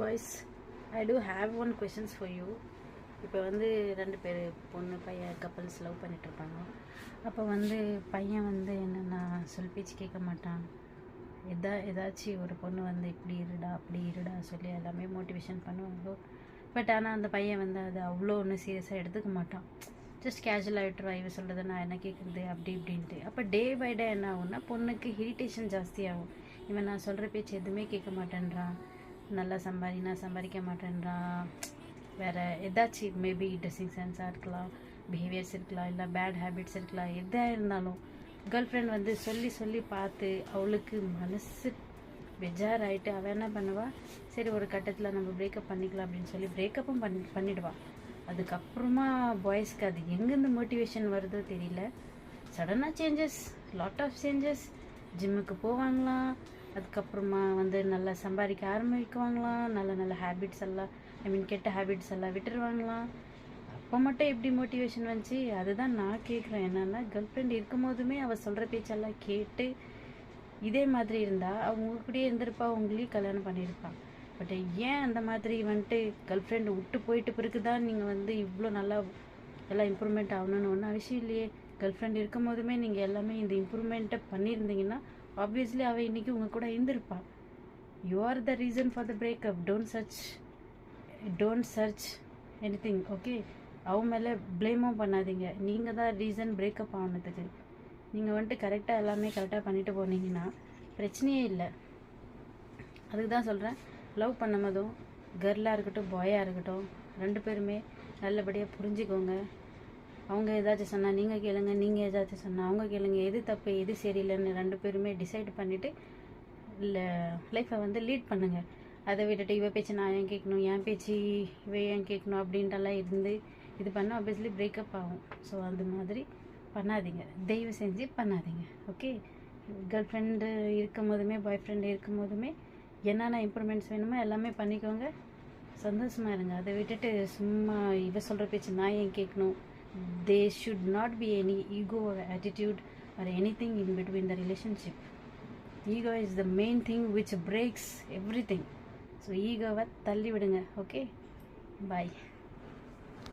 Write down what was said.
Boys, I do have one questions for you. இப்போ வந்து 2 பேர் பொண்ணு பையன் கப்பல்ஸ் லவ் பண்ணிகிட்ருப்பாங்க. அப்போ வந்து பையன் வந்து என்னென்னா சொல் பேச்சு கேட்க மாட்டான். ஏதாச்சும் ஒரு பொண்ணு வந்து இப்படி இருடா அப்படி இருடா சொல்லி எல்லாமே மோட்டிவேஷன் பண்ணுவாங்க. பட் ஆனால் அந்த பையன் வந்து அது அவ்வளோ ஒன்றும் சீரியஸாக எடுத்துக்க மாட்டான். ஜஸ்ட் கேஷுவலாக விட்டுருவா, இவ சொல்கிறது நான் என்ன கேட்குறது அப்படி இப்படின்ட்டு. அப்போ டே பை டே என்ன ஆகும்னா பொண்ணுக்கு இரிட்டேஷன் ஜாஸ்தியாகும். இவன் நான் சொல்கிற பேச்சு எதுவுமே கேட்க மாட்டேன்றான், நல்லா நான் சம்பாதிக்க மாட்டேன்றான், வேறு ஏதாச்சும் மேபி ட்ரெஸ்ஸிங் சென்ஸாக இருக்கலாம், பிஹேவியர்ஸ் இருக்கலாம், இல்லை பேட் ஹேபிட்ஸ் இருக்கலாம். எதாக இருந்தாலும் கேர்ள் ஃப்ரெண்ட் வந்து சொல்லி பார்த்து அவளுக்கு மனசு பெஜாராயிட்டு அவள் என்ன பண்ணுவா, சரி ஒரு கட்டத்தில் நம்ம பிரேக்கப் பண்ணிக்கலாம் அப்படின்னு சொல்லி பிரேக்கப்பும் பண்ணிடுவாள். அதுக்கப்புறமா பாய்ஸ்க்கு அது எங்கேருந்து மோட்டிவேஷன் வருதோ தெரியல, சடனாக சேஞ்சஸ், லாட் ஆஃப் சேஞ்சஸ். ஜிம்முக்கு போவாங்களாம், அதுக்கப்புறமா வந்து நல்லா சம்பாதிக்க ஆரம்பிக்குவாங்களாம், நல்ல ஹேபிட்ஸ் எல்லாம் கெட்ட ஹேபிட்ஸ் எல்லாம் விட்டுருவாங்களாம். அப்போ மட்டும் எப்படி மோட்டிவேஷன் வந்துச்சு? அதுதான் நான் கேட்குறேன். என்னென்னா கேர்ள் ஃப்ரெண்ட் இருக்கும் போதுமே அவள் சொல்கிற பேச்செல்லாம் கேட்டு இதே மாதிரி இருந்தால் அவங்க கூடயே இருந்திருப்பா, உங்களையும் கல்யாணம் பண்ணியிருப்பான். பட் ஏன் அந்த மாதிரி வந்துட்டு கேர்ள் ஃப்ரெண்டு விட்டு போயிட்டு பிறகு தான் நீங்கள் வந்து இவ்வளோ நல்லா எல்லாம் இம்ப்ரூவ்மெண்ட் ஆகணும்னு ஒன்றும் அவசியம் இல்லையே. கேர்ள் ஃப்ரெண்ட் இருக்கும் போதுமே நீங்கள் எல்லாமே இந்த இம்ப்ரூவ்மெண்ட்டை பண்ணியிருந்தீங்கன்னா ஆப்வியஸ்லி அவள் இன்றைக்கி உங்கள் கூட இருந்திருப்பாள். You are the reason for the breakup. Don't search anything. Okay, அவன் மேலே ப்ளேமும் பண்ணாதீங்க. நீங்கள் தான் ரீசன் பிரேக்கப் ஆனதுக்கு. நீங்கள் வந்துட்டு கரெக்டாக எல்லாமே கரெக்டாக பண்ணிட்டு போனீங்கன்னா பிரச்சனையே இல்லை. அதுக்கு தான் சொல்கிறேன், லவ் பண்ணும்போதும் கேர்ளாக இருக்கட்டும் பாயாக இருக்கட்டும் 2 பேருமே நல்லபடியாக புரிஞ்சுக்கோங்க. அவங்க ஏதாச்சும் சொன்னால் நீங்கள் கேளுங்க, நீங்கள் ஏதாச்சும் சொன்னால் அவங்க கேளுங்க. எது தப்பு எது சரியில்லைன்னு 2 பேருமே டிசைட் பண்ணிவிட்டு இல்லை லைஃப்பை வந்து லீட் பண்ணுங்கள். அதை விட்டுட்டு இவ பேச்சு நான் ஏன் கேட்கணும், என் பேச்சு இவ ஏன் கேட்கணும் அப்படின்ட்டுலாம் இருந்து இது பண்ணால் ஆப்வியஸ்லி பிரேக்கப் ஆகும். ஸோ அந்த மாதிரி பண்ணாதீங்க, தயவு செஞ்சு பண்ணாதீங்க. ஓகே, கேர்ள் ஃப்ரெண்டு இருக்கும் போதுமே பாய் ஃப்ரெண்டு இருக்கும் போதுமே என்னென்ன இம்ப்ரூவ்மெண்ட்ஸ் வேணுமோ எல்லாமே பண்ணிக்கோங்க, சந்தோஷமாக இருங்க. அதை விட்டுட்டு சும்மா இவ சொல்கிற பேச்சு நான் ஏன் கேட்கணும். There should not be any ego or attitude or anything in between the relationship. Ego is the main thing which breaks everything. So ego-வை தள்ளி விடுங்க. Okay, bye.